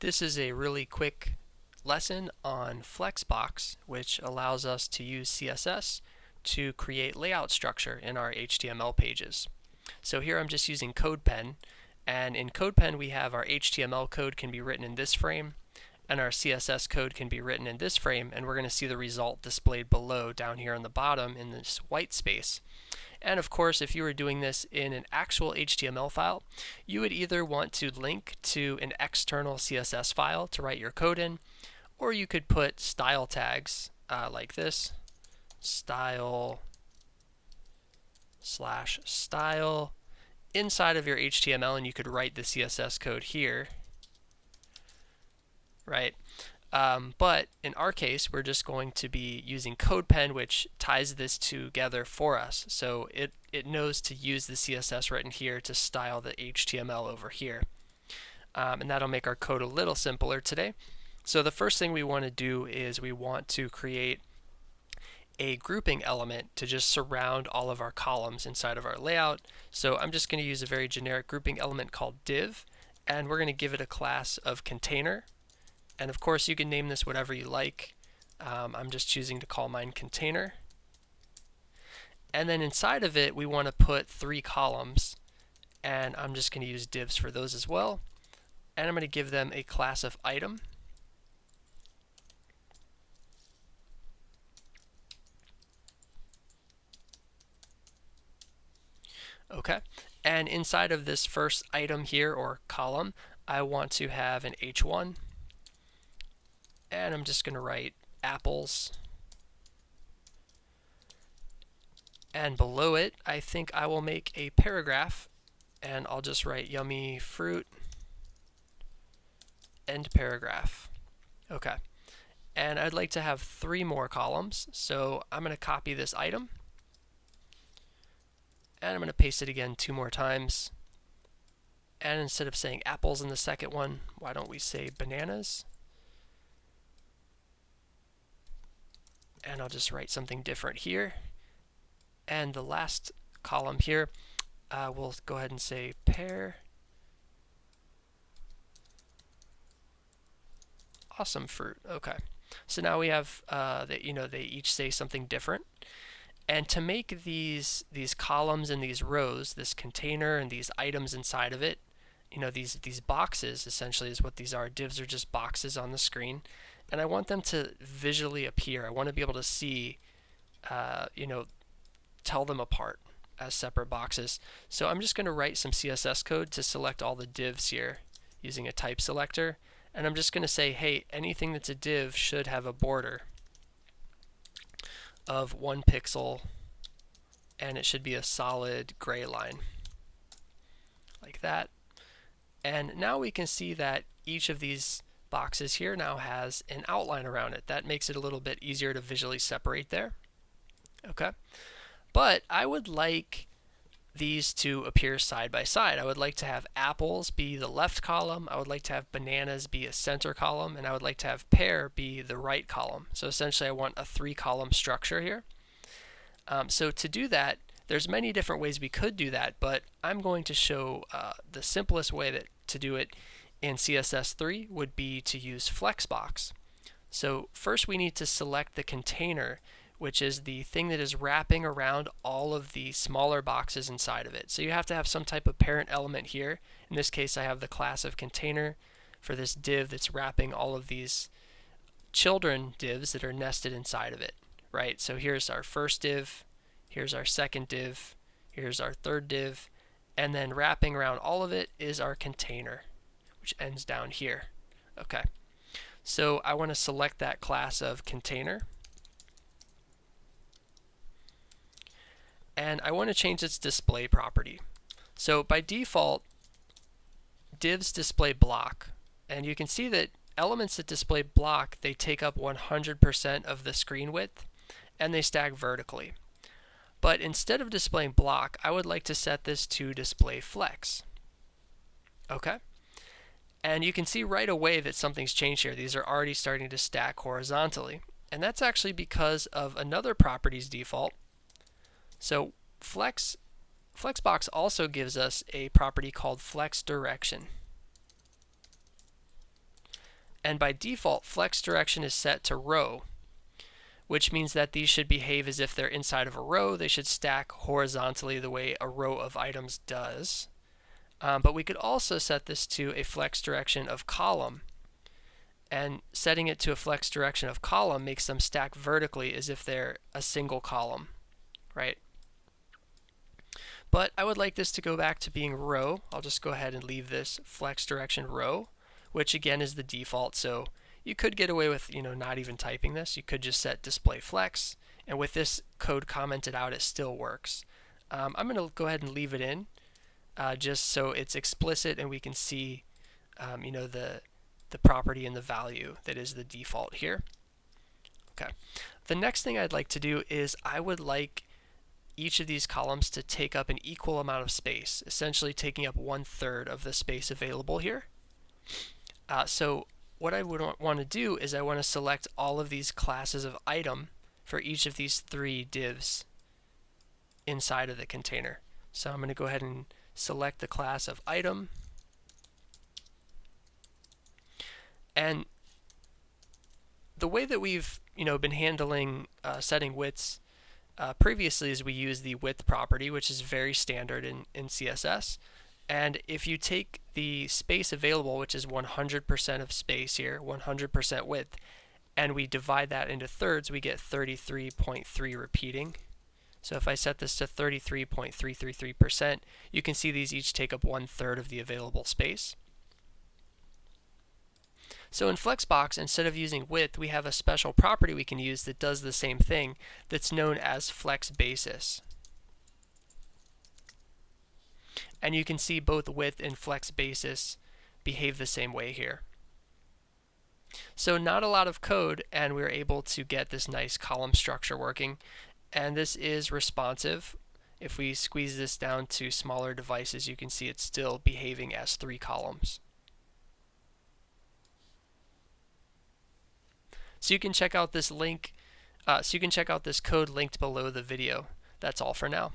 This is a really quick lesson on Flexbox, which allows us to use CSS to create layout structure in our HTML pages. So here I'm just using CodePen, and in CodePen we have our HTML code can be written in this frame, and our CSS code can be written in this frame, and we're going to see the result displayed below down here on the bottom in this white space. And of course, if you were doing this in an actual HTML file, you would either want to link to an external CSS file to write your code in, or you could put style tags like this, style/style inside of your HTML, and you could write the CSS code here, right? But in our case, we're just going to be using CodePen, which ties this together for us. So it knows to use the CSS written here to style the HTML over here. And that'll make our code a little simpler today. So the first thing we want to do is we want to create a grouping element to just surround all of our columns inside of our layout. So I'm just going to use a very generic grouping element called div, and we're going to give it a class of container. And of course, you can name this whatever you like. I'm just choosing to call mine container. And then inside of it, we want to put 3 columns. And I'm just going to use divs for those as well. And I'm going to give them a class of item. Okay. And inside of this first item here, or column, I want to have an h1. And I'm just going to write apples. And below it, I think I will make a paragraph, and I'll just write yummy fruit, end paragraph. Okay. And I'd like to have 3 more columns, so I'm going to copy this item, and I'm going to paste it again 2 more times. And instead of saying apples in the second one, why don't we say bananas? And I'll just write something different here. And the last column here, we'll go ahead and say pear. Awesome fruit. Okay. So now we have they each say something different. And to make these columns and these rows, this container and these items inside of it, these boxes essentially is what these are. Divs are just boxes on the screen, and I want them to visually appear. I want to be able to see, tell them apart as separate boxes. So I'm just going to write some CSS code to select all the divs here using a type selector. And I'm just going to say, hey, anything that's a div should have a border of 1 pixel, and it should be a solid gray line, like that. And now we can see that each of these boxes here now has an outline around it. That makes it a little bit easier to visually separate there. Okay. But I would like these to appear side by side. I would like to have apples be the left column, I would like to have bananas be a center column, and I would like to have pear be the right column. So essentially I want a 3-column structure here. So to do that, there's many different ways we could do that, but I'm going to show the simplest way to do it in CSS3 would be to use Flexbox. So first we need to select the container, which is the thing that is wrapping around all of the smaller boxes inside of it. So you have to have some type of parent element here. In this case, I have the class of container for this div that's wrapping all of these children divs that are nested inside of it, right? So here's our first div, here's our second div, here's our third div, and then wrapping around all of it is our container, which ends down here. Okay. So I want to select that class of container. And I want to change its display property. So by default, divs display block. And you can see that elements that display block, they take up 100% of the screen width, and they stack vertically. But instead of displaying block, I would like to set this to display flex. Okay? And you can see right away that something's changed here. These are already starting to stack horizontally. And that's actually because of another properties default. So Flexbox also gives us a property called flex direction. And by default, flex direction is set to row, which means that these should behave as if they're inside of a row. They should stack horizontally the way a row of items does. But we could also set this to a flex direction of column. And setting it to a flex direction of column makes them stack vertically as if they're a single column, right? But I would like this to go back to being row. I'll just go ahead and leave this flex direction row, which again is the default. So you could get away with, not even typing this. You could just set display flex, and with this code commented out, it still works. I'm going to go ahead and leave it in, just so it's explicit and we can see, the property and the value that is the default here. Okay. The next thing I'd like to do is I would like each of these columns to take up an equal amount of space, essentially taking up 1/3 of the space available here. So what I would want to do is I want to select all of these classes of item for each of these 3 divs inside of the container. So I'm going to go ahead and select the class of item. And the way that we've been handling setting widths previously is we use the width property, which is very standard in CSS. And if you take the space available, which is 100% of space here, 100% width, and we divide that into thirds, we get 33.3 repeating. So if I set this to 33.333%, you can see these each take up 1/3 of the available space. So in Flexbox, instead of using width, we have a special property we can use that does the same thing, that's known as flex basis. And you can see both width and flex basis behave the same way here. So not a lot of code, and we're able to get this nice column structure working. And this is responsive. If we squeeze this down to smaller devices, you can see it's still behaving as 3 columns. So you can check out this link, so you can check out this code linked below the video. That's all for now.